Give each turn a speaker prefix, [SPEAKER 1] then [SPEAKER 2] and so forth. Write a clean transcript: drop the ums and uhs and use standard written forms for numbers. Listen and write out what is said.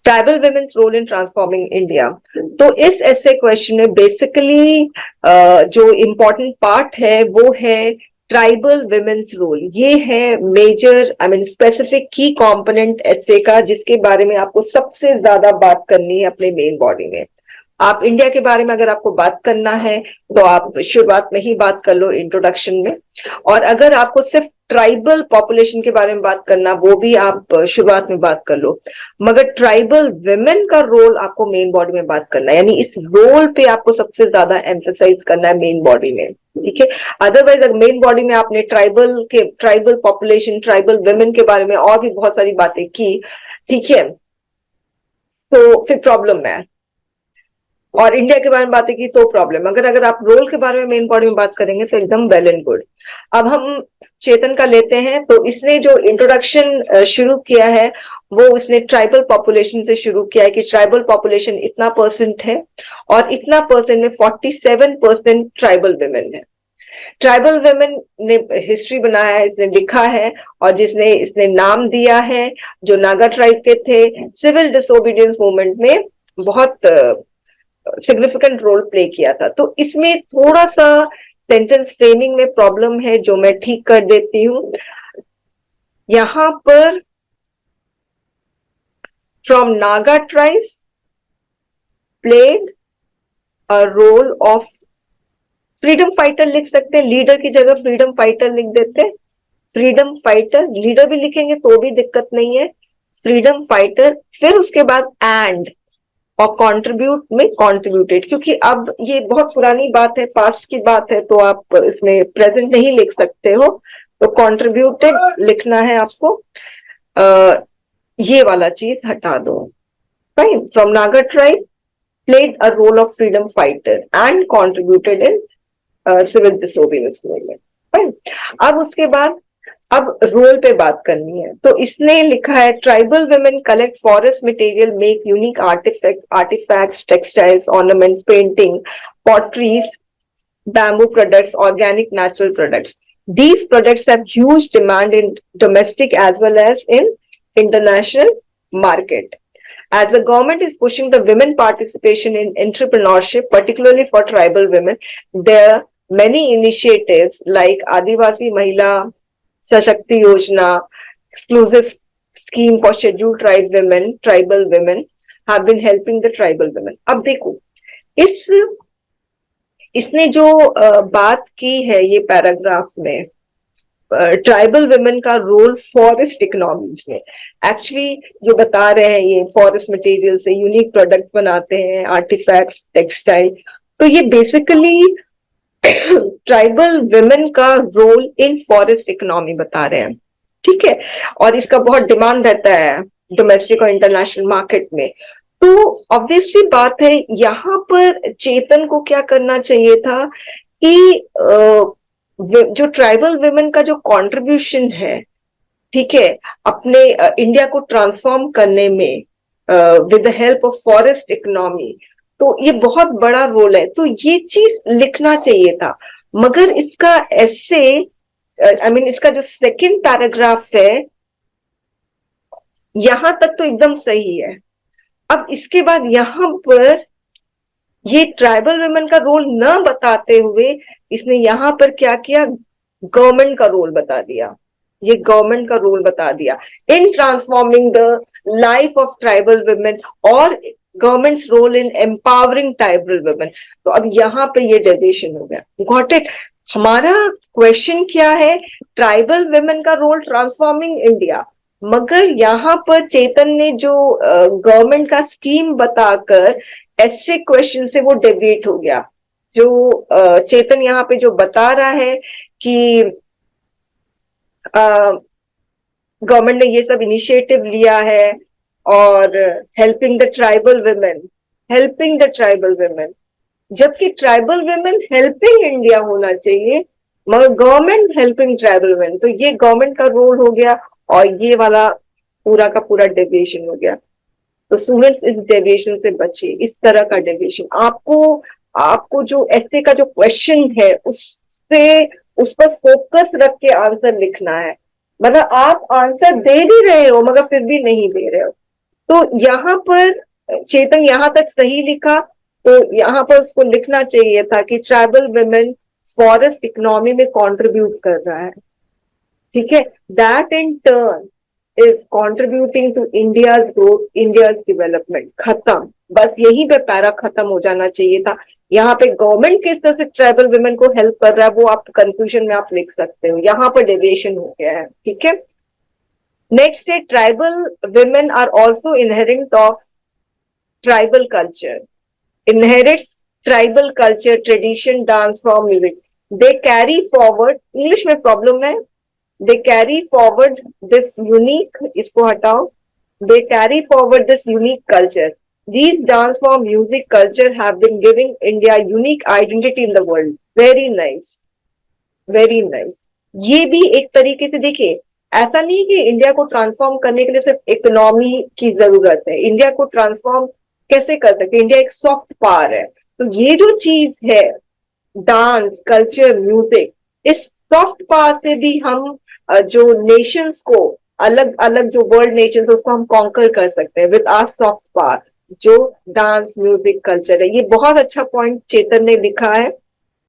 [SPEAKER 1] Tribal women's role in transforming India. तो इस ऐसे क्वेश्चन में बेसिकली जो इम्पोर्टेंट पार्ट है वो है ट्राइबल वुमेन्स रोल। ये है मेजर स्पेसिफिक की कंपोनेंट ऐसे का, जिसके बारे में आपको सबसे ज्यादा बात करनी है अपने मेन बॉडी में। आप इंडिया के बारे में अगर आपको बात करना है तो आप शुरुआत में ही बात कर लो इंट्रोडक्शन में, और अगर आपको सिर्फ ट्राइबल पॉपुलेशन के बारे में बात करना, वो भी आप शुरुआत में बात कर लो, मगर ट्राइबल विमेन का रोल आपको मेन बॉडी में बात करना है, यानी इस रोल पे आपको सबसे ज्यादा एम्फेसाइज करना है मेन बॉडी में, ठीक है। अदरवाइज अगर मेन बॉडी में आपने ट्राइबल पॉपुलेशन, ट्राइबल विमेन के बारे में और भी बहुत सारी बातें की, ठीक है, तो फिर प्रॉब्लम है। और इंडिया के बारे में बातें की तो प्रॉब्लम। अगर आप रोल के बारे में मेन बॉडी में बात करेंगे तो एकदम वेल एंड गुड। अब हम चेतन का लेते हैं। तो इसने जो इंट्रोडक्शन शुरू किया है वो इसने ट्राइबल पॉपुलेशन से शुरू किया है कि ट्राइबल पॉपुलेशन इतना परसेंट है और इतना परसेंट में 47% ट्राइबल वुमेन है। ट्राइबल वुमेन ने हिस्ट्री बनाया है, इसने लिखा है, और इसने नाम दिया है जो नागा ट्राइब के थे, सिविल डिसोबीडियंस मूवमेंट में बहुत सिग्निफिकेंट रोल प्ले किया था। तो इसमें थोड़ा सा सेंटेंस फ्रेमिंग में प्रॉब्लम है जो मैं ठीक कर देती हूं। यहां पर from Naga tribes played a role of freedom fighter लिख सकते हैं, लीडर की जगह फ्रीडम फाइटर लिख देते हैं। फ्रीडम फाइटर, लीडर भी लिखेंगे तो भी दिक्कत नहीं है, फ्रीडम फाइटर। फिर उसके बाद एंड और कंट्रीब्यूट में कंट्रीब्यूटेड, क्योंकि अब ये बहुत पुरानी बात है, पास्ट की बात है, तो आप इसमें प्रेजेंट नहीं लिख सकते हो, तो कंट्रीब्यूटेड लिखना है आपको। ये वाला चीज हटा दो। Fine. From Naga tribe played a role of freedom fighter and contributed in civil disobedience movement. Fine. अब उसके बाद अब रोल पे बात करनी है। तो इसने लिखा है tribal women collect forest material, make unique artefacts, textiles, ornaments, painting, potteries, bamboo products, organic natural products. These products have huge demand in domestic as well as in international market. As the government is pushing the women participation in entrepreneurship, particularly for tribal women, there are many initiatives like Adivasi Mahila Sashakti Yojana, exclusive scheme for scheduled tribal women have been helping the tribal women. अब देखो, इसने जो बात की है ये paragraph में tribal women का रोल फॉरेस्ट इकोनॉमीज में, एक्चुअली जो बता रहे हैं ये फॉरेस्ट मटेरियल से यूनिक प्रोडक्ट बनाते हैं, आर्टिफैक्ट्स, टेक्सटाइल। तो ये बेसिकली ट्राइबल वुमेन का रोल इन फॉरेस्ट इकोनॉमी बता रहे हैं, ठीक है। और इसका बहुत डिमांड रहता है डोमेस्टिक और इंटरनेशनल मार्केट में। तो ऑब्वियस सी बात है, यहाँ पर चेतन को क्या करना चाहिए था कि जो ट्राइबल वुमेन का जो कंट्रीब्यूशन है, ठीक है, अपने इंडिया को ट्रांसफॉर्म करने में with the help of forest economy, तो ये बहुत बड़ा रोल है, तो ये चीज लिखना चाहिए था। मगर इसका ऐसे इसका जो सेकंड पैराग्राफ है यहां तक तो एकदम सही है। अब इसके बाद यहां पर ये ट्राइबल वुमेन का रोल न बताते हुए इसने यहां पर क्या किया, गवर्नमेंट का रोल बता दिया। ये गवर्नमेंट का रोल बता दिया in transforming the life of tribal women और government's role in empowering tribal women. तो अब यहाँ पे ये डेविएशन हो गया। Got it. हमारा क्वेश्चन क्या है, ट्राइबल वुमेन का रोल ट्रांसफॉर्मिंग इंडिया, मगर यहाँ पर चेतन ने जो गवर्नमेंट का स्कीम बताकर ऐसे क्वेश्चन से वो डेविएट हो गया। जो चेतन यहाँ पे जो बता रहा है कि गवर्नमेंट ने ये सब इनिशिएटिव लिया है और हेल्पिंग द ट्राइबल वुमेन, जबकि ट्राइबल वुमेन हेल्पिंग इंडिया होना चाहिए, मगर गवर्नमेंट हेल्पिंग ट्राइबल वुमेन। तो ये गवर्नमेंट का रोल हो गया और ये वाला पूरा का पूरा डेविएशन हो गया। तो स्टूडेंट्स इस डेविएशन से बचे, इस तरह का डेविएशन। आपको जो ऐसे का जो क्वेश्चन है उस पर फोकस रख के आंसर लिखना है। मतलब आप आंसर दे भी रहे हो मगर फिर भी नहीं दे रहे हो, तो यहाँ पर चेतन यहाँ तक सही लिखा, तो यहाँ पर उसको लिखना चाहिए था कि ट्राइबल वुमेन फॉरेस्ट इकोनॉमी में कंट्रीब्यूट कर रहा है, ठीक है, that in turn is contributing to India's growth, India's development. खत्म, बस यही पे पैरा खत्म हो जाना चाहिए था। यहाँ पे गवर्नमेंट किस तरह से ट्राइबल वुमेन को हेल्प कर रहा है वो आप कंक्लूजन में आप लिख सकते हो, यहाँ पर डेविएशन हो गया है, ठीक है। नेक्स्ट है tribal women are also inherent of tribal culture, inherits tribal culture, tradition, dance form, music. They carry forward, English में problem है, they carry forward this unique, इसको हटाओ, they carry forward this unique culture. These dance form, music, culture have been giving India unique identity in the world. Very nice, very nice. ये भी एक तरीके से देखिए, ऐसा नहीं कि इंडिया को ट्रांसफॉर्म करने के लिए सिर्फ इकोनॉमी की जरूरत है, इंडिया को ट्रांसफॉर्म कैसे कर सकते हैं, इंडिया एक सॉफ्ट पावर है। तो ये जो चीज है डांस, कल्चर, म्यूजिक, इस सॉफ्ट पावर से भी हम जो नेशंस को, अलग अलग जो वर्ल्ड नेशंस उसको हम कॉन्कर कर सकते हैं विद आवर सॉफ्ट पावर, जो डांस, म्यूजिक, कल्चर है। ये बहुत अच्छा पॉइंट चेतन ने लिखा है।